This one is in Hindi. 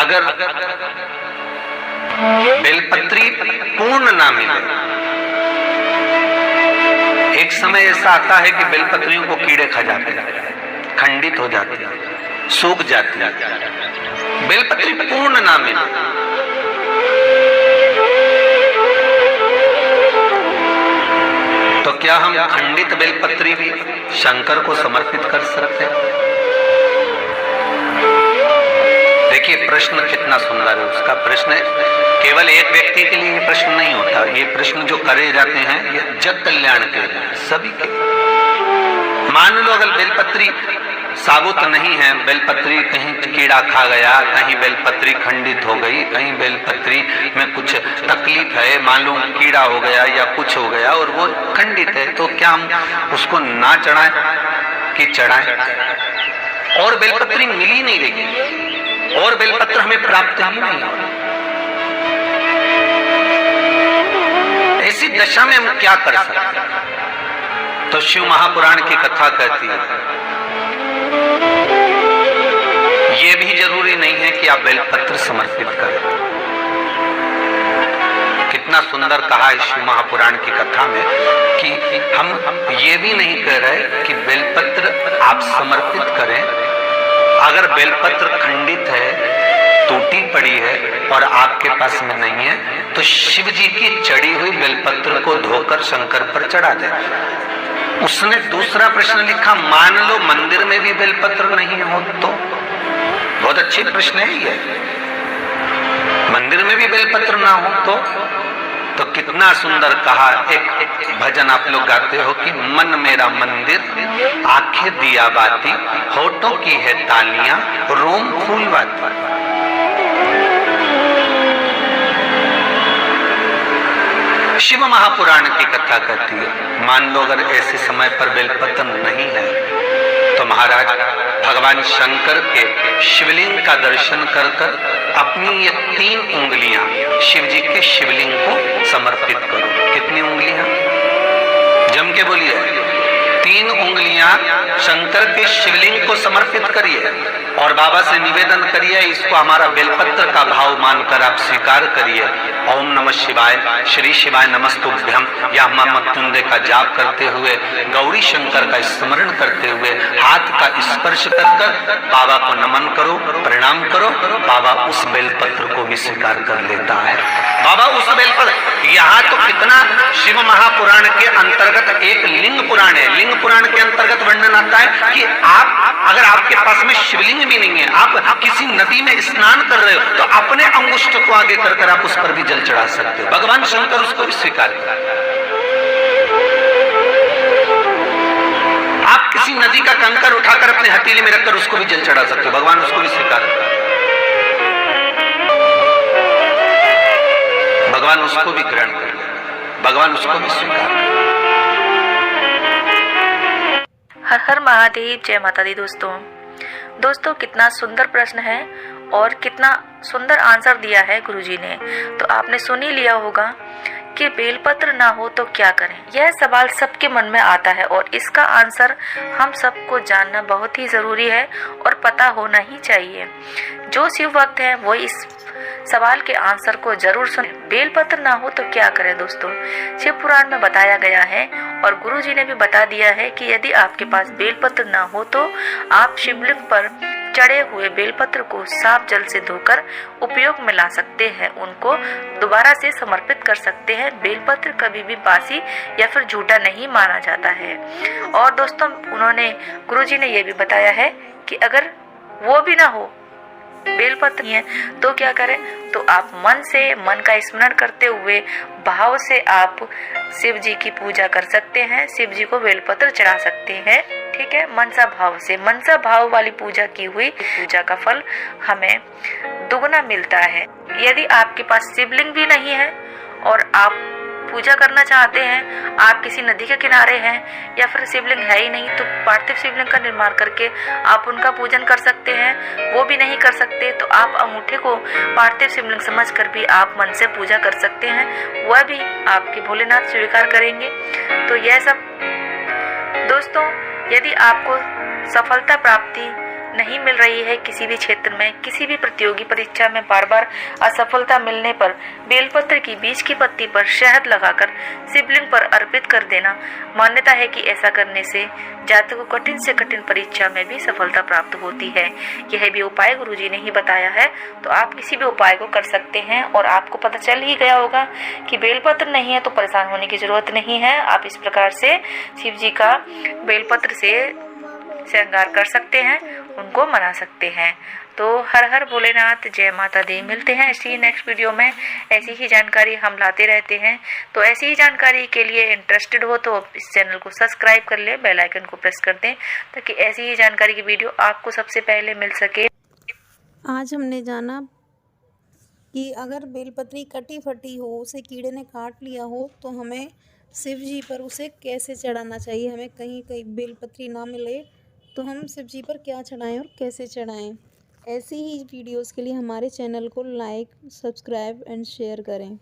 अगर बेलपत्री पूर्ण ना मिले, एक समय ऐसा आता है कि बेलपत्रियों को कीड़े खा जाते हैं, खंडित हो जाती है, सूख जाती है। बेलपत्री पूर्ण ना मिले तो क्या हम खंडित बेलपत्री भी शंकर को समर्पित कर सकते हैं? देखिए प्रश्न कितना सुंदर है। उसका प्रश्न केवल एक व्यक्ति के लिए प्रश्न नहीं होता, ये प्रश्न जो करे जाते हैं ये जग कल्याण के लिए, सभी के। मान लो अगर बेलपत्री साबुत नहीं है, बेलपत्री कहीं कीड़ा खा गया, कहीं बेलपत्री खंडित हो गई, कहीं बेलपत्री में कुछ तकलीफ है, मालूम कीड़ा हो गया या कुछ हो गया और वो खंडित है, तो क्या हम उसको ना चढ़ाएं कि चढ़ाएं? और बेलपत्री मिल ही नहीं रही और बेलपत्र हमें प्राप्त ही नहीं हो। ऐसी दशा में हम क्या कर सकते हैं? तो शिव महापुराण की कथा कहती है ये भी जरूरी नहीं है कि आप बेलपत्र समर्पित करें। कितना सुंदर कहा है शिव महापुराण की कथा में कि हम ये भी नहीं कह रहे कि बेलपत्र आप समर्पित करें। अगर बेलपत्र खंडित है, टूटी पड़ी है और आपके पास में नहीं है तो शिव जी की चढ़ी हुई बेलपत्र को धोकर शंकर पर चढ़ा दे। उसने दूसरा प्रश्न लिखा, मान लो मंदिर में भी बेलपत्र नहीं हो तो? बहुत अच्छी प्रश्न है ये। मंदिर में भी बेलपत्र ना हो तो कितना सुंदर कहा। एक भजन आप लोग गाते हो कि मन मेरा मंदिर, आंखें दिया बाती, होठों की है तालियां, रोम फूलवाती। शिव महापुराण की कथा कहती है मान लो अगर ऐसे समय पर बेलपत्र नहीं है तो महाराज भगवान शंकर के शिवलिंग का दर्शन कर कर अपनी ये 3 उंगलियां शिव जी के शिवलिंग को समर्पित करो। कितनी उंगलियां? जम के बोलिए। 3 उंगलियां शंकर के शिवलिंग को समर्पित करिए और बाबा से निवेदन करिए, इसको हमारा बेलपत्र का भाव मानकर आप स्वीकार करिए। ओम नमः शिवाय, श्री शिवाय नमस्तुभ्यम या मां मृत्युंजय का जाप करते हुए, गौरी शंकर का स्मरण करते हुए हाथ का स्पर्श कर बाबा को नमन करो, प्रणाम करो। बाबा उस बेलपत्र को भी स्वीकार कर लेता है। बाबा उस बेलपत्र, यहाँ तो कितना शिव महापुराण के अंतर्गत एक लिंग पुराण है। लिंग पुराण के अंतर्गत वर्णन आता है कि आप अगर आपके पास में शिवलिंग भी नहीं है, आप किसी नदी में स्नान कर रहे हो तो अपने अंगुष्ठ को आगे कर आप उस पर भी जल चढ़ा सकते हो। भगवान शंकर उसको भी स्वीकार करते हैं। आप किसी नदी का कंकर उठाकर अपने हथेली में रखकर उसको भी जल चढ़ा सकते हो। भगवान उसको भी स्वीकार करते हैं। भगवान उसको भी ग्रहण कर लेते, भगवान उसको भी स्वीकार करते। हर हर महादेव, जय माता दी। दोस्तों कितना सुंदर प्रश्न है और कितना सुंदर आंसर दिया है गुरुजी ने। तो आपने सुन ही लिया होगा कि बेलपत्र ना हो तो क्या करें। यह सवाल सबके मन में आता है और इसका आंसर हम सबको जानना बहुत ही जरूरी है और पता होना ही चाहिए। जो शिव भक्त है वो इस सवाल के आंसर को जरूर सुने। बेलपत्र ना हो तो क्या करें दोस्तों? शिव पुराण में बताया गया है और गुरुजी ने भी बता दिया है कि यदि आपके पास बेलपत्र ना हो तो आप शिवलिंग पर चढ़े हुए बेलपत्र को साफ जल से धोकर उपयोग में ला सकते हैं, उनको दोबारा से समर्पित कर सकते हैं। बेलपत्र कभी भी बासी या फिर झूठा नहीं माना जाता है। और दोस्तों गुरुजी ने यह भी बताया है कि अगर वो भी ना हो, बेलपत्र नहीं है तो क्या करें? तो आप मन का स्मरण करते हुए भाव से आप शिव जी की पूजा कर सकते हैं, शिव जी को बेलपत्र चढ़ा सकते हैं। ठीक है, मनसा भाव से, मनसा भाव वाली पूजा की हुई पूजा का फल हमें दुगना मिलता है। यदि आपके पास शिवलिंग भी नहीं है और आप पूजा करना चाहते हैं, आप किसी नदी के किनारे हैं या फिर शिवलिंग है ही नहीं, तो पार्थिव शिवलिंग का निर्माण करके आप उनका पूजन कर सकते हैं। वो भी नहीं कर सकते तो आप अंगूठे को पार्थिव शिवलिंग समझकर भी आप मन से पूजा कर सकते हैं, वह भी आपके भोलेनाथ स्वीकार करेंगे। तो यह सब दोस्तों, यदि आपको सफलता प्राप्ति नहीं मिल रही है किसी भी क्षेत्र में, किसी भी प्रतियोगी परीक्षा में बार बार असफलता मिलने पर बेलपत्र की बीज की पत्ती पर शहद लगाकर शिवलिंग पर अर्पित कर देना। मान्यता है कि ऐसा करने से जातक को कठिन से कठिन परीक्षा में भी सफलता प्राप्त होती है। यह भी उपाय गुरुजी ने ही बताया है, तो आप किसी भी उपाय को कर सकते हैं। और आपको पता चल ही गया होगा कि बेलपत्र नहीं है तो परेशान होने की जरूरत नहीं है। आप इस प्रकार से शिव जी का बेलपत्र से श्रृंगार कर सकते हैं, उनको मना सकते हैं। तो हर हर भोलेनाथ, जय माता दी। मिलते हैं ऐसी नेक्स्ट वीडियो में। ऐसी ही जानकारी हम लाते रहते हैं, तो ऐसी ही जानकारी के लिए इंटरेस्टेड हो तो इस चैनल को सब्सक्राइब कर ले, बेल आइकन को प्रेस कर दें ताकि ऐसी ही जानकारी की वीडियो आपको सबसे पहले मिल सके। आज हमने जाना कि अगर बेलपत्री कटी फटी हो, उसे कीड़े ने काट लिया हो, तो हमें शिव जी पर उसे कैसे चढ़ाना चाहिए। हमें कहीं कहीं बेलपत्री ना मिले तो हम शिव जी पर क्या चढ़ाएं और कैसे चढ़ाएं। ऐसी ही वीडियोस के लिए हमारे चैनल को लाइक, सब्सक्राइब एंड शेयर करें।